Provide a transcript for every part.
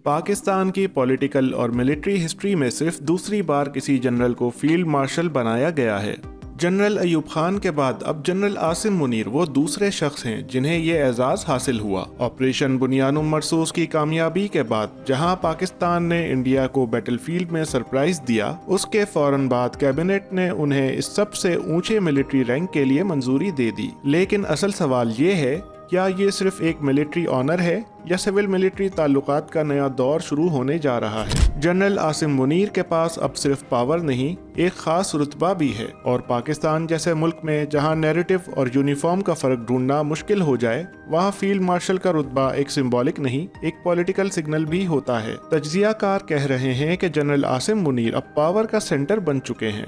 पाकिस्तान की पॉलिटिकल और military history में सिर्फ दूसरी बार किसी जनरल को फील्ड मार्शल बनाया गया है। जनरल अयूब खान के बाद अब जनरल आसिम मुनीर वो दूसरे शख्स हैं जिन्हें ये एजाज हासिल हुआ। ऑपरेशन बुनियानुम मरसूस की कामयाबी के बाद जहां पाकिस्तान ने इंडिया को बैटलफील्ड में सरप्राइज दिया, उसके फौरन बाद कैबिनेट ने उन्हें इस सबसे ऊंचे मिलिट्री रैंक के लिए मंजूरी दे दी। लेकिन असल सवाल ये है, क्या ये सिर्फ एक मिलिट्री ऑनर है या सिविल मिलिट्री ताल्लुकात का नया दौर शुरू होने जा रहा है। जनरल आसिम मुनीर के पास अब सिर्फ पावर नहीं, एक खास रुतबा भी है, और पाकिस्तान जैसे मुल्क में जहां नैरेटिव और यूनिफॉर्म का फर्क ढूंढना मुश्किल हो जाए, वहां फील्ड मार्शल का रुतबा एक सिंबॉलिक नहीं, एक पॉलिटिकल सिग्नल भी होता है। तज्जियाकार कह रहे हैं कि जनरल आसिम मुनीर अब पावर का सेंटर बन चुके हैं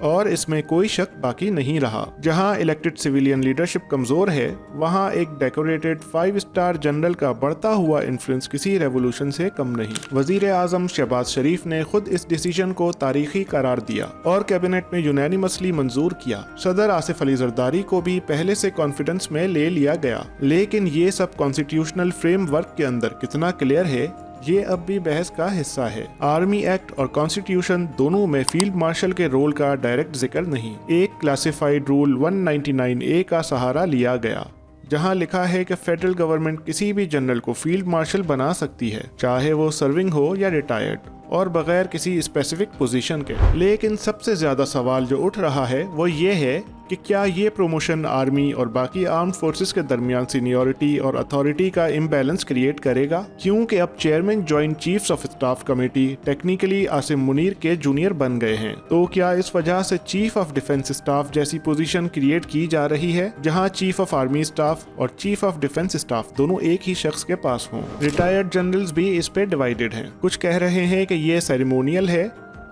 और इसमें कोई शक बाकी नहीं रहा। जहां इलेक्टेड सिविलियन लीडरशिप कमजोर है, वहां एक डेकोरेटेड 5 स्टार जनरल का बढ़ता हुआ इन्फ्लुएंस किसी रेवोल्यूशन से कम नहीं। वजीर आजम शहबाज शरीफ ने खुद इस डिसीजन को तारीखी करार दिया और कैबिनेट में यूनानिमसली मंजूर किया। सदर आसिफ अली जरदारी को भी पहले से कॉन्फिडेंस में ले लिया गया। लेकिन ये सब कॉन्स्टिट्यूशनल फ्रेमवर्क के अंदर कितना क्लियर है, ये अब भी बहस का हिस्सा है। आर्मी एक्ट और कॉन्स्टिट्यूशन दोनों में फील्ड मार्शल के रोल का डायरेक्ट जिक्र नहीं। एक क्लासिफाइड रूल 199A का सहारा लिया गया, जहां लिखा है कि फेडरल गवर्नमेंट किसी भी जनरल को फील्ड मार्शल बना सकती है, चाहे वो सर्विंग हो या रिटायर्ड, और बगैर किसी स्पेसिफिक पोजीशन के। लेकिन सबसे ज्यादा सवाल जो उठ रहा है वो ये है कि क्या ये प्रमोशन आर्मी और बाकी आर्म फोर्सेस के दरमियान सीनियरिटी और अथॉरिटी का इम्बैलेंस क्रिएट करेगा, क्योंकि अब chairman joint chiefs of staff committee technically Asim Munir के जूनियर बन गए हैं। तो क्या इस वजह से चीफ ऑफ डिफेंस स्टाफ जैसी पोजीशन क्रिएट की जा रही है, जहां चीफ ऑफ आर्मी स्टाफ और चीफ ऑफ डिफेंस स्टाफ दोनों एक ही शख्स के पास हों? रिटायर्ड जनरल्स भी इस पे डिवाइडेड हैं। कुछ कह रहे हैं कि ये सेरेमोनियल है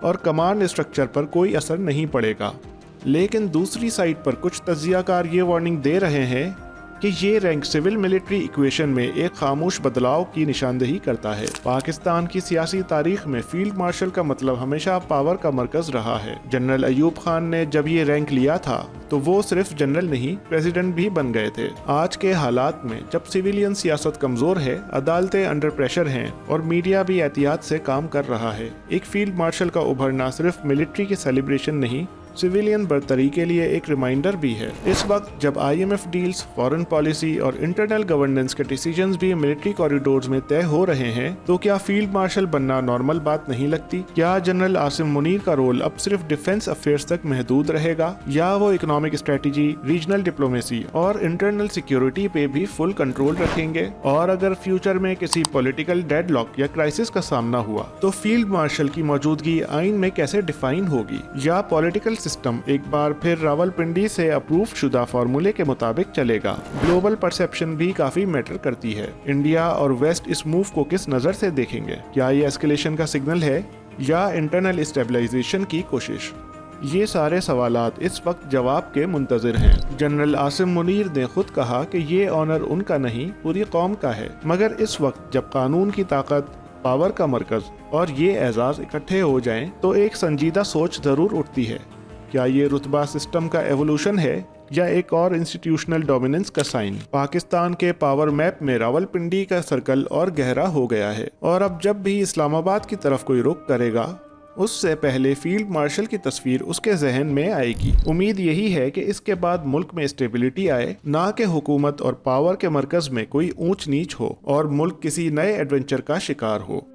और कमांड स्ट्रक्चर पर कोई असर नहीं पड़ेगा, लेकिन दूसरी साइड पर कुछ तज्जियाकार ये वार्निंग दे रहे हैं कि ये रैंक सिविल मिलिट्री इक्वेशन में एक खामोश बदलाव की निशानदेही करता है। पाकिस्तान की सियासी तारीख में फील्ड मार्शल का मतलब हमेशा पावर का मरकज रहा है। जनरल अयूब खान ने जब ये रैंक लिया था तो वो सिर्फ जनरल नहीं, प्रेसिडेंट भी बन गए थे। आज के हालात में जब सिविलियन सियासत कमजोर है, अदालतें अंडर प्रेशर हैं और मीडिया भी एहतियात से काम कर रहा है, एक फील्ड मार्शल का उभरना सिर्फ मिलिट्री की सेलिब्रेशन नहीं, सिविलियन बर्तरी के लिए एक रिमाइंडर भी है। इस वक्त जब IMF डील्स, फॉरेन पॉलिसी और इंटरनल गवर्नेंस के डिसीजंस भी मिलिट्री कॉरिडोर्स में तय हो रहे हैं, तो क्या फील्ड मार्शल बनना नॉर्मल बात नहीं लगती? क्या जनरल आसिम मुनीर का रोल अब सिर्फ डिफेंस अफेयर्स तक महदूद रहेगा, या वो इकोनॉमिक स्ट्रेटजी, रीजनल डिप्लोमेसी और इंटरनल सिक्योरिटी पे भी फुल कंट्रोल रखेंगे? और अगर फ्यूचर में किसी पॉलिटिकल डेडलॉक या क्राइसिस का सामना हुआ, तो फील्ड मार्शल की मौजूदगी आइन में कैसे डिफाइन होगी? या पॉलिटिकल सिस्टम एक बार फिर रावलपिंडी से अप्रूव शुदा फॉर्मूले के मुताबिक चलेगा? ग्लोबल परसेप्शन भी काफी मैटर करती है। इंडिया और वेस्ट इस मूव को किस नजर से देखेंगे? क्या ये एस्केलेशन का सिग्नल है या इंटरनल स्टेबलाइजेशन की कोशिश? ये सारे सवालात इस वक्त जवाब के मुंतजिर हैं। जनरल आसिम मुनीर ने खुद कहा कि ये ऑनर उनका नहीं, पूरी कौम का है। मगर इस वक्त जब कानून की ताकत, पावर का मरकज और ये एजाज इकट्ठे हो जाएं, तो एक संजीदा सोच जरूर उठती है। क्या ये रुतबा सिस्टम का एवोल्यूशन है या एक और इंस्टीट्यूशनल डोमिनेंस का साइन? पाकिस्तान के पावर मैप में रावलपिंडी का सर्कल और गहरा हो गया है, और अब जब भी इस्लामाबाद की तरफ कोई रुख करेगा, उससे पहले फील्ड मार्शल की तस्वीर उसके जहन में आएगी। उम्मीद यही है कि इसके बाद मुल्क में स्टेबिलिटी आए, ना कि हुकूमत और पावर के मरकज में कोई ऊंच नीच हो और मुल्क किसी नए एडवेंचर का शिकार हो।